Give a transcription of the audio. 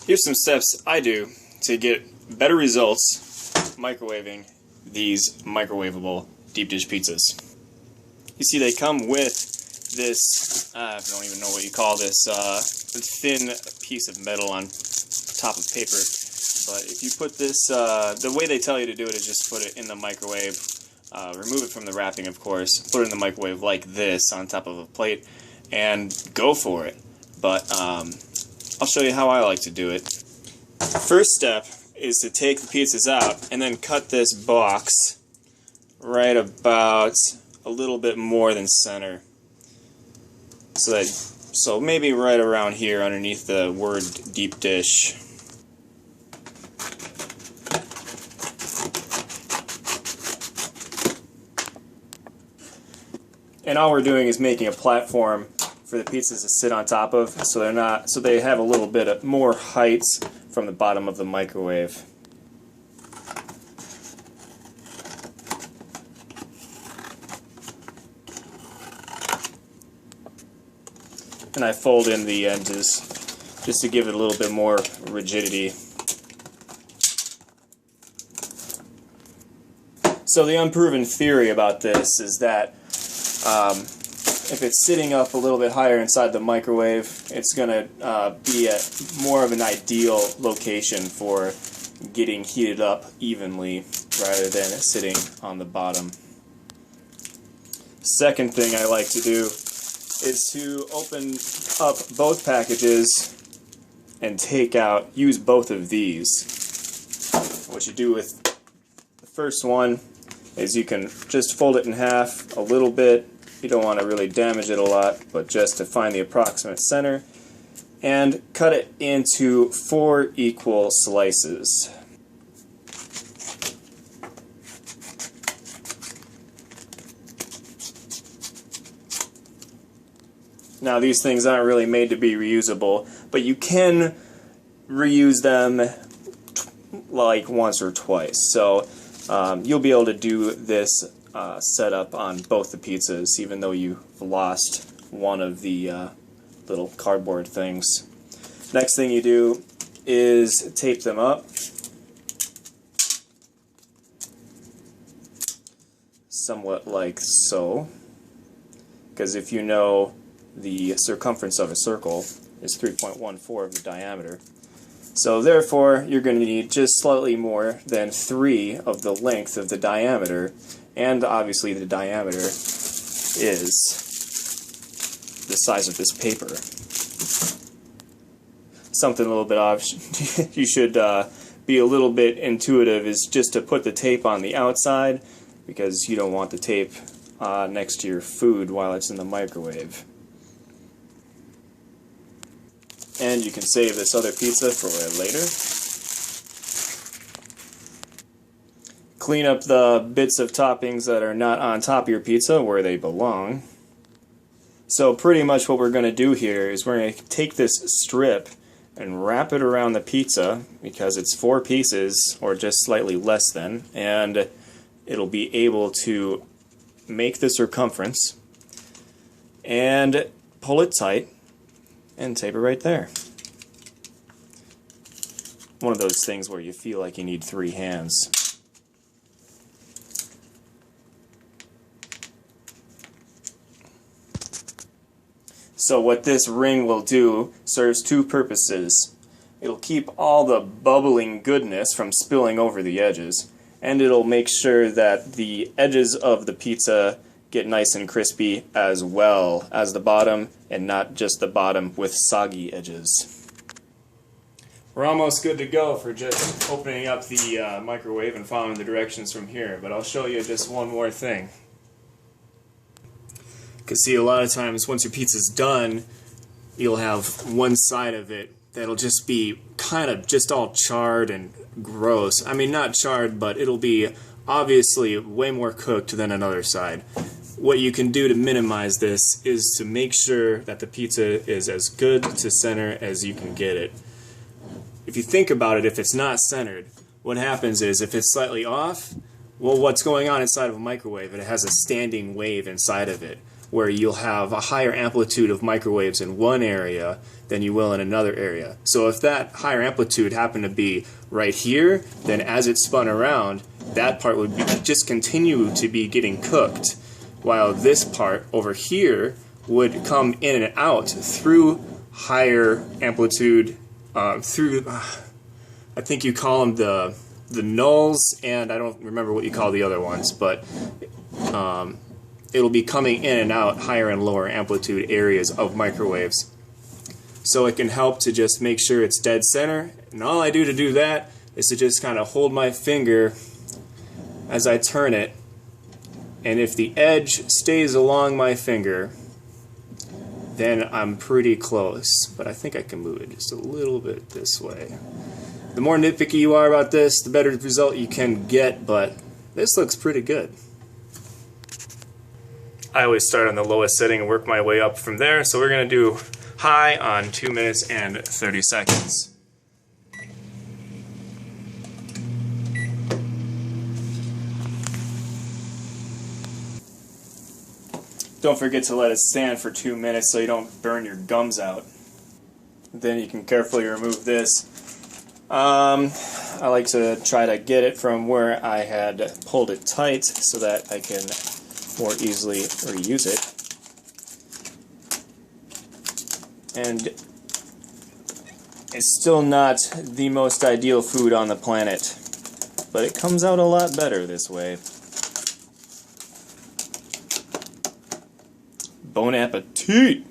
Here's some steps I do to get better results microwaving these microwavable deep dish pizzas. You see, they come with this, I don't even know what you call this, thin piece of metal on top of paper. But if you put this, the way they tell you to do it is just put it in the microwave, remove it from the wrapping, of course, put it in the microwave like this on top of a plate, and go for it. But I'll show you how I like to do it. First step is to take the pizzas out and then cut this box right about a little bit more than center. So maybe right around here underneath the word deep dish. And all we're doing is making a platform for the pizzas to sit on top of, so they have a little bit of more height from the bottom of the microwave. And I fold in the edges just to give it a little bit more rigidity. So the unproven theory about this is that if it's sitting up a little bit higher inside the microwave, it's going to be at more of an ideal location for getting heated up evenly rather than sitting on the bottom. Second thing I like to do is to open up both packages and use both of these. What you do with the first one is you can just fold it in half a little bit. You don't want to really damage it a lot, but just to find the approximate center, and cut it into 4 equal slices. Now these things aren't really made to be reusable, but you can reuse them like once or twice. So you'll be able to do this setup on both the pizzas, even though you've lost one of the little cardboard things. Next thing you do is tape them up. Somewhat like so. Because if you know the circumference of a circle is 3.14 of the diameter. So therefore, you're going to need just slightly more than 3 of the length of the diameter, and obviously the diameter is the size of this paper. Something a little bit off, you should be a little bit intuitive, is just to put the tape on the outside, because you don't want the tape next to your food while it's in the microwave. And you can save this other pizza for later. Clean up the bits of toppings that are not on top of your pizza where they belong. So pretty much what we're going to do here is we're going to take this strip and wrap it around the pizza, because it's 4 pieces, or just slightly less than, and it'll be able to make the circumference and pull it tight and tape it right there. One of those things where you feel like you need 3 hands. So what this ring will do serves 2 purposes. It'll keep all the bubbling goodness from spilling over the edges, and it'll make sure that the edges of the pizza get nice and crispy as well as the bottom, and not just the bottom with soggy edges. We're almost good to go for just opening up the microwave and following the directions from here, but I'll show you just one more thing. Because see, a lot of times once your pizza's done, you'll have one side of it that'll just be kind of just all charred and gross. I mean, not charred, but it'll be obviously way more cooked than another side. What you can do to minimize this is to make sure that the pizza is as good to center as you can get it. If you think about it, if it's not centered, what happens is if it's slightly off, well, what's going on inside of a microwave? It has a standing wave inside of it. where you'll have a higher amplitude of microwaves in one area than you will in another area. So if that higher amplitude happened to be right here, then as it spun around, that part would just continue to be getting cooked, while this part over here would come in and out through higher amplitude, through, I think you call them the nulls, and I don't remember what you call the other ones, but it'll be coming in and out higher and lower amplitude areas of microwaves. So it can help to just make sure it's dead center, and all I do to do that is to just kind of hold my finger as I turn it, and if the edge stays along my finger, then I'm pretty close, but I think I can move it just a little bit this way. The more nitpicky you are about this, the better result you can get, but this looks pretty good. I always start on the lowest setting and work my way up from there, so we're going to do high on 2 minutes and 30 seconds. Don't forget to let it stand for 2 minutes so you don't burn your gums out. Then you can carefully remove this. I like to try to get it from where I had pulled it tight so that I can more easily reuse it. And it's still not the most ideal food on the planet, but it comes out a lot better this way. Bon appetit!